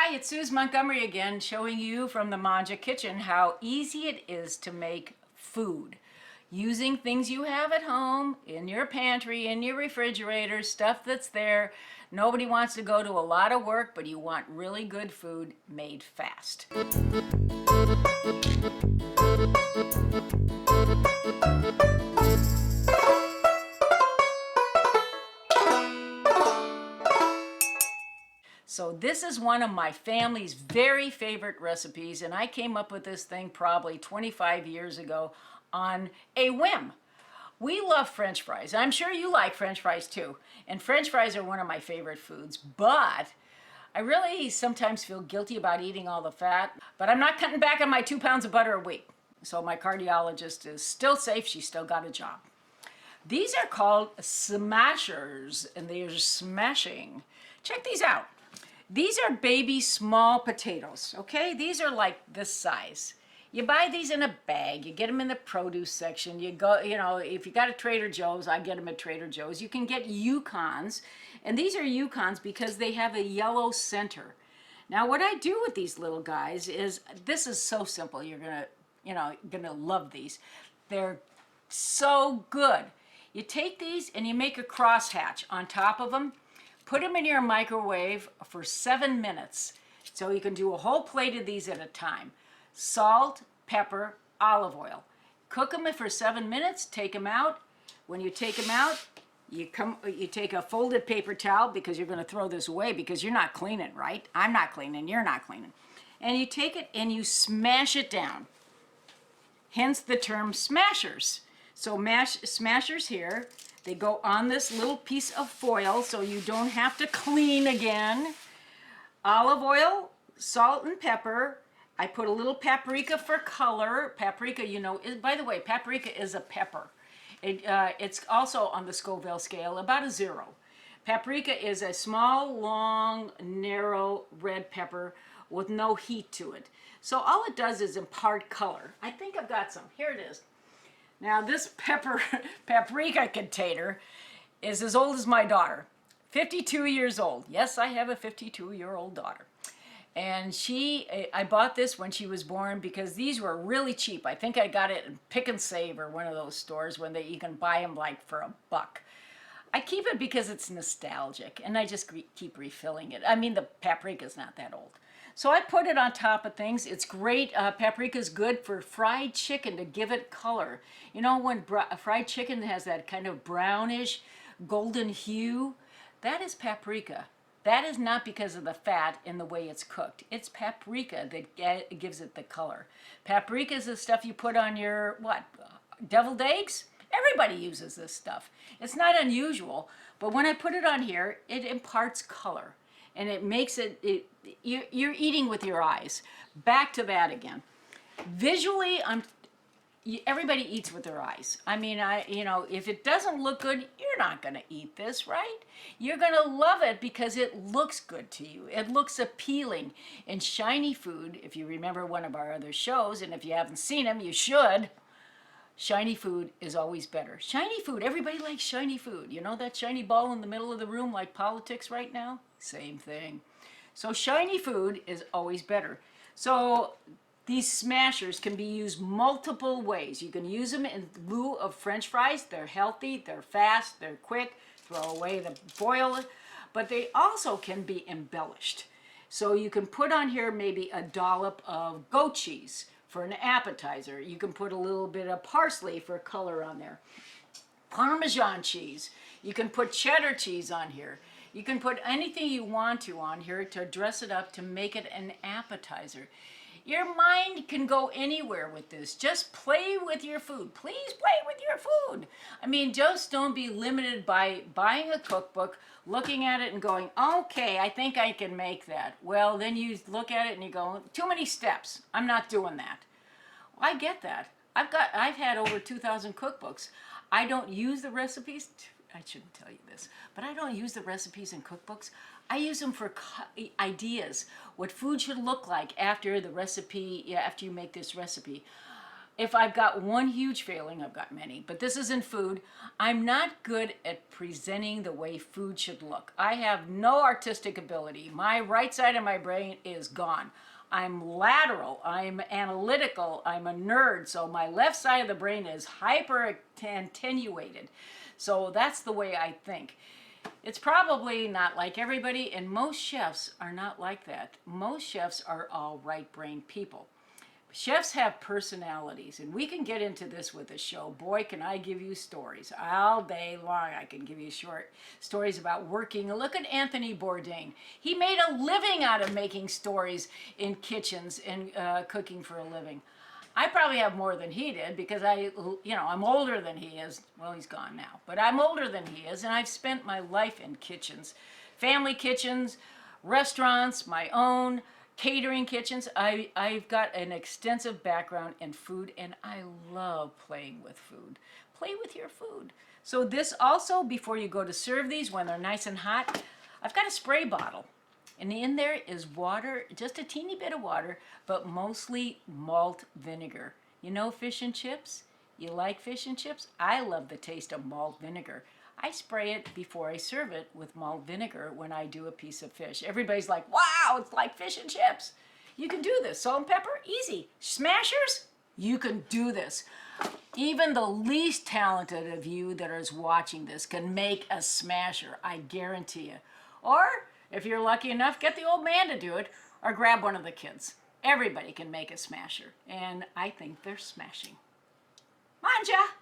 Hi, it's Suze Montgomery again, showing you from the Manja Kitchen how easy it is to make food. Using things you have at home, in your pantry, in your refrigerator, stuff that's there. Nobody wants to go to a lot of work, but you want really good food made fast. So this is one of my family's very favorite recipes, and I came up with this thing probably 25 years ago on a whim. We love French fries. I'm sure you like French fries too. And French fries are one of my favorite foods, but I really sometimes feel guilty about eating all the fat, but I'm not cutting back on my 2 pounds of butter a week. So my cardiologist is still safe. She's still got a job. These are called smashers, and they are smashing. Check these out. These are baby small potatoes, okay? These are like this size. You buy these in a bag. You get them in the produce section. You go, if you got a Trader Joe's, I get them at Trader Joe's. You can get Yukons, and these are Yukons because they have a yellow center. Now, what I do with these little guys is, this is so simple. You're gonna love these. They're so good. You take these and you make a crosshatch on top of them. Put them in your microwave for 7 minutes. So you can do a whole plate of these at a time. Salt, pepper, olive oil. Cook them for 7 minutes, take them out. When you take them out, you take a folded paper towel, because you're going to throw this away because you're not cleaning, right? I'm not cleaning, you're not cleaning. And you take it and you smash it down. Hence the term smashers. So smashers here. They go on this little piece of foil so you don't have to clean again. Olive oil, salt and pepper. I put a little paprika for color. Paprika, by the way, paprika is a pepper. It's also on the Scoville scale, about a 0. Paprika is a small, long, narrow red pepper with no heat to it. So all it does is impart color. I think I've got some. Here it is. Now this paprika container is as old as my daughter, 52 years old. Yes, I have a 52-year-old daughter. And I bought this when she was born because these were really cheap. I think I got it in Pick and Save or one of those stores when you can buy them like for $1. I keep it because it's nostalgic, and I just keep refilling it. I mean, the paprika's not that old. So I put it on top of things. It's great. Paprika's good for fried chicken to give it color. You know, when fried chicken has that kind of brownish, golden hue, that is paprika. That is not because of the fat in the way it's cooked. It's paprika that gives it the color. Paprika is the stuff you put on your, deviled eggs? Everybody uses this stuff. It's not unusual, but when I put it on here, it imparts color. And it makes you're eating with your eyes. Back to that again. Visually, everybody eats with their eyes. I mean, if it doesn't look good, you're not going to eat this, right? You're going to love it because it looks good to you. It looks appealing. And shiny food, if you remember one of our other shows, and if you haven't seen them, you should. Shiny food is always better. Shiny food, everybody likes shiny food. You know that shiny ball in the middle of the room like politics right now? Same thing. So shiny food is always better. So these smashers can be used multiple ways. You can use them in lieu of French fries. They're healthy, they're fast, they're quick. Throw away the foil. But they also can be embellished. So you can put on here maybe a dollop of goat cheese for an appetizer. You can put a little bit of parsley for color on there. Parmesan cheese. You can put cheddar cheese on here. You can put anything you want to on here to dress it up to make it an appetizer. Your mind can go anywhere with this. Just play with your food. Please play with your food. I mean, just don't be limited by buying a cookbook, looking at it and going, okay, I think I can make that. Well, then you look at it and you go, too many steps. I'm not doing that. Well, I get that. I've had over 2,000 cookbooks. I don't use the recipes. I shouldn't tell you this, but I don't use the recipes in cookbooks. I use them for ideas, what food should look like after you make this recipe. if I've got one huge failing, I've got many, but this is in food, I'm not good at presenting the way food should look. I have no artistic ability. My right side of my brain is gone. I'm lateral, I'm analytical, I'm a nerd, so my left side of the brain is hyper attenuated. So that's the way I think. It's probably not like everybody, and most chefs are not like that. Most chefs are all right-brained people. Chefs have personalities, and we can get into this with the show. Boy, can I give you stories. All day long I can give you short stories about working. Look at Anthony Bourdain. He made a living out of making stories in kitchens and cooking for a living. I probably have more than he did because I'm older than he is. Well, he's gone now, but I'm older than he is, and I've spent my life in kitchens. Family kitchens, restaurants, my own, catering kitchens. I've got an extensive background in food, and I love playing with food. Play with your food. So this also, before you go to serve these, when they're nice and hot, I've got a spray bottle. And in there is water, just a teeny bit of water, but mostly malt vinegar. You know fish and chips? You like fish and chips? I love the taste of malt vinegar. I spray it before I serve it with malt vinegar when I do a piece of fish. Everybody's like, wow, it's like fish and chips. You can do this. Salt and pepper, easy. Smashers, you can do this. Even the least talented of you that is watching this can make a smasher, I guarantee you. Or, if you're lucky enough, get the old man to do it, or grab one of the kids. Everybody can make a smasher, and I think they're smashing. Manja!